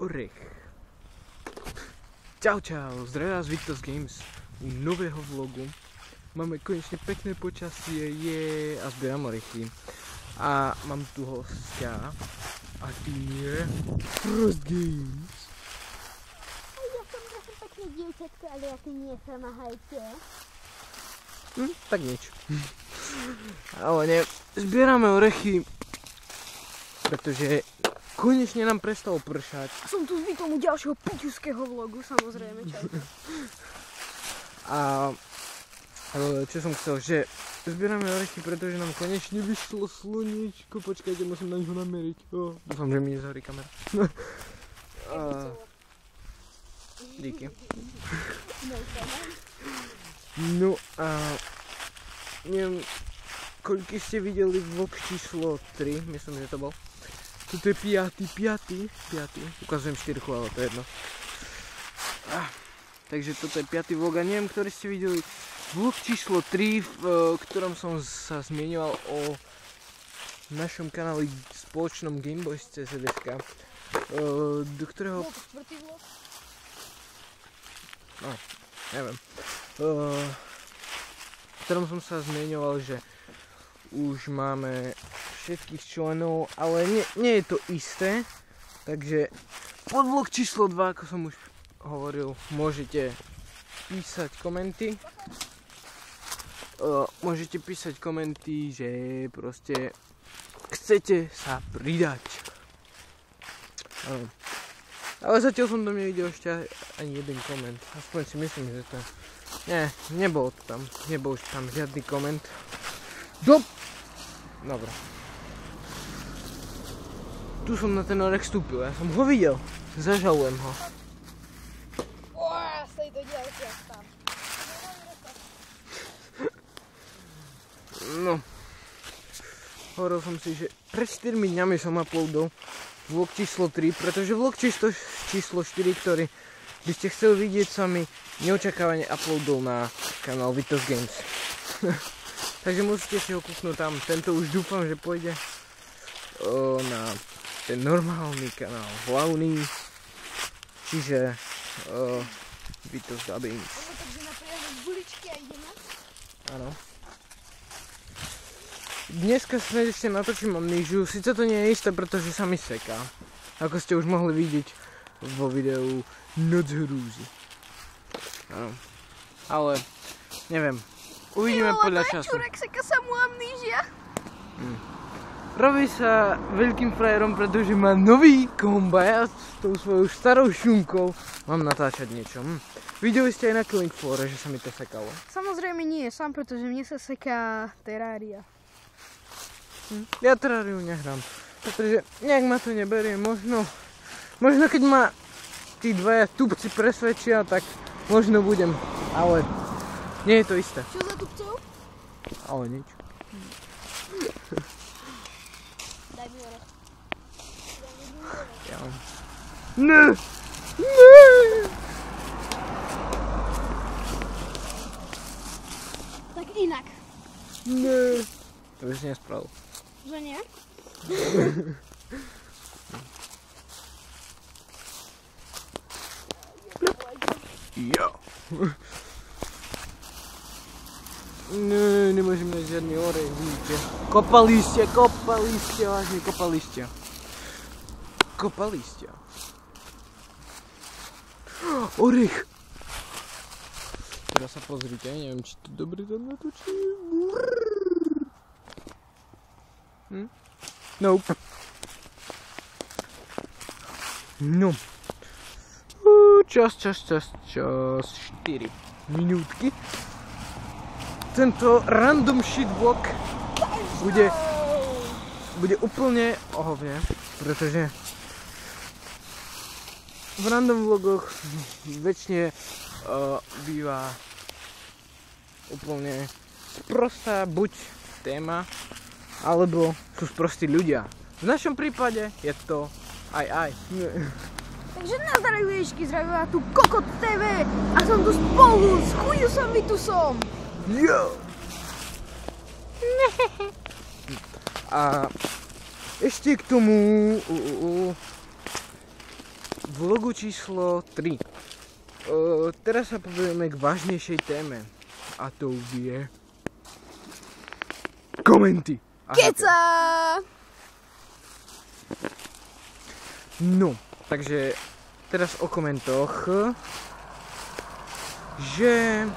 orech. Čau, zdravím vás Victus Games u nového vlogu. Máme konečne pekné počasie, a zbieram orechy. A mám tu hostia a tým je Frost Games. Ja som trochu pekné dievčatko, ale ja tým nie som, ahajte. Tak nič. Ale ne, zbierame orechy, pretože konečne nám prestalo pršať. A som tu s Vitom u ďalšieho piťuského vlogu, samozrejme, čaute. A čo som chcel, že zbierame orechy, pretože nám konečne vyšlo slniečko. Počkajte, musím na ňo nameriť. Dúfam, že mi nezhorí kamera. Díky. No a neviem, koľko ste videli vlog číslo 3, myslím, že to bol. Toto je 5. Ukazujem 4, ale to je jedno. Takže toto je 5. vlog a neviem, ktorý ste videli vlog číslo 3, v ktorom som sa zmieňoval o našom kanáli spoločnom Gameboys CZSK, do ktorého... No, neviem. V ktorom som sa zmieňoval, že už máme všetkých členov, ale nie je to isté. Takže pod vlog číslo 2, ako som už hovoril, môžete písať komenty. Môžete písať komenty, že proste chcete sa pridať. Ale zatiaľ som tam nevidel ešte ani jeden koment. Aspoň si myslím, že to... Nie, nebol tam žiadny koment. Dobre. Tu som na ten orech vstúpil, ja som ho videl. Zažalujem ho. Stojí to ďalšia tam. No. Hovoril som si, že pred 4 dňami som uploadol vlog číslo 3, pretože vlog číslo 4, ktorý by ste chceli vidieť, sa mi neočakávane uploadol na kanál Victus Games. Takže musíte si ho kúknúť tam. Tento už dúfam, že pôjde na ten normálny kanál, hlavný, čiže Victus Games. Takže napríklad z buličky a ideme? Áno. Dneska ešte natočím amnéziu, síce to nie je isté, pretože sa mi seká. Ako ste už mohli vidieť vo videu Noc hrúzy. Áno. Ale neviem. Uvidíme podľa času. Čurek seka sa mu amnézia. Robí sa veľkým frajerom, pretože má nový komba. Ja s tou svojou starou šunkou mám natáčať niečo. Videli ste aj na Killing Floor, že sa mi to sekalo? Samozrejme nie, sám, pretože mne sa seká Terraria. Ja Terrariu nehrám, pretože nejak ma to neberie. Možno keď ma tí dvaja tupci presvedčia, tak možno budem, ale nie je to isté. Čo za tupcov? Ale nič. Daj mi orech. Ja mám. Ne! Tak inak. Ne! To by si nespravil. Že nie? Jo! Ne, nemôžem mať žiadny orech, vidíte. Kopali ste. Orech! Teraz sa pozrite, neviem, či to dobre tam natočím. Nope. No. Čas. 4 minútky. Tento random shit vlog bude úplne ohovne, pretože v random vlogoch väčšine býva úplne sprostá buď téma, alebo sú sprostí ľudia. V našom prípade je to aj. Takže nazdar ľudičky, zdravím vás tu Kokot TV a som tu spolu s Chujusom Vitusom. Jo! A ešte k tomu vlogu číslo 3. Teraz sa povieme k vážnejšej téme. A to je... komenty. Keca! No, takže teraz o komentoch. Že...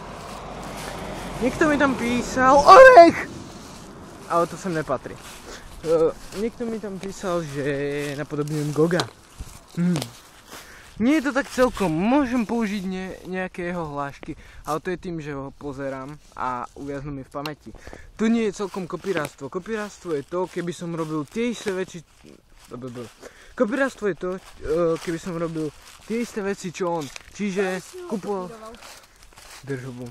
niekto mi tam písal... Orech! Ale to sem nepatrí. Niekto mi tam písal, že napodobňujem Goga. Nie je to tak celkom, môžem použiť nejaké jeho hlášky, ale to je tým, že ho pozerám a uviaznú mi v pamäti. To nie je celkom kopírátstvo. Kopírátstvo je to, keby som robil tie isté veci... Kopírátstvo je to, keby som robil tie isté veci, čo on. Čiže kupoval... Držobu.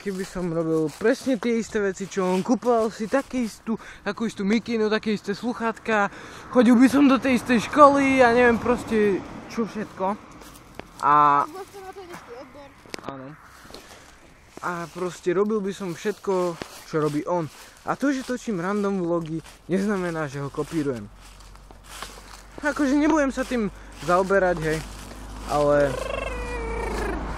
Keby som robil presne tie isté veci, čo on, kupoval si takú istú mikinu, také isté sluchátka, chodil by som do tej istej školy a neviem proste čo všetko. A... áno. A proste robil by som všetko, čo robí on. A to, že točím random vlogy, neznamená, že ho kopírujem. Akože nebudem sa tým zaoberať, hej, ale...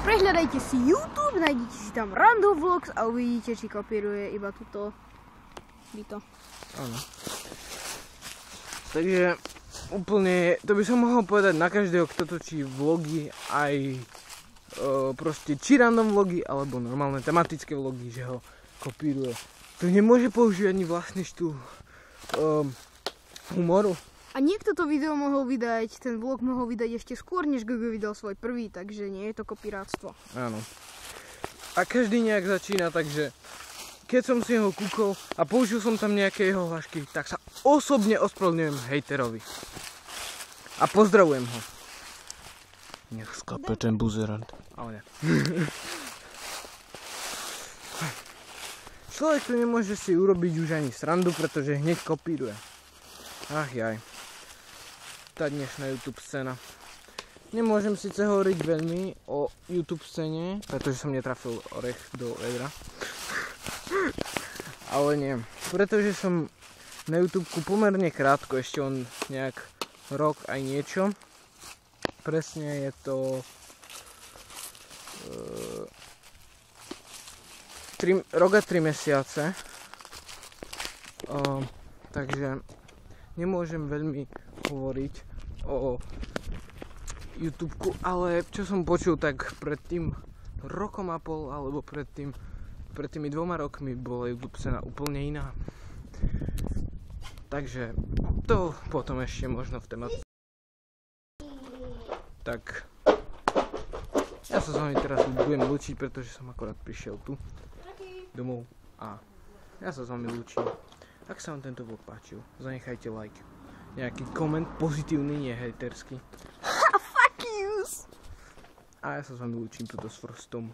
Prehľadajte si YouTube, nájdete si tam Random Vlogs a uvidíte, či kopíruje iba túto byto. Áno. Takže úplne, to by som mohol povedať na každého, kto točí vlogy, aj proste či random vlogy, alebo normálne tematické vlogy, že ho kopíruje. To nemôže používať ani vlastný štýl humoru. A niekto to video mohol vydať, ten vlog mohol vydať ešte skôr, než Gogo vydal svoj prvý, takže nie je to kopírátstvo. Áno. A každý nejak začína, takže keď som si ho kúkol a použil som tam nejaké jeho hlášky, tak sa osobne ospravedlňujem hejterovi. A pozdravujem ho. Nech skape ten buzerant. Ale ne. Človek tu nemôže si urobiť už ani srandu, pretože hneď kopíruje. Ach jaj. Tá dnešná YouTube scéna. Nemôžem síce hovoriť veľmi o YouTube scéne, pretože som netrafil orech do vedra. Ale nie. Pretože som na YouTubeku pomerne krátko, ešte on nejak rok aj niečo. Presne je to... rok a 3 mesiace. Takže... nemôžem veľmi hovoriť o YouTubeku, ale čo som počul, tak pred tým rokom a pol, alebo pred tými 2 rokmi bola YouTube scéna úplne iná. Takže to potom ešte možno v tématu. Tak ja sa s vami teraz budem lúčiť, pretože som akorát prišiel tu domov a ja sa s vami lúčim. Ak sa vám tento vlog páčil, zanechajte like. Nejaký koment pozitívny, nie hejterský. Fuck you! A ja sa s vami lúčim tuto s Frostom.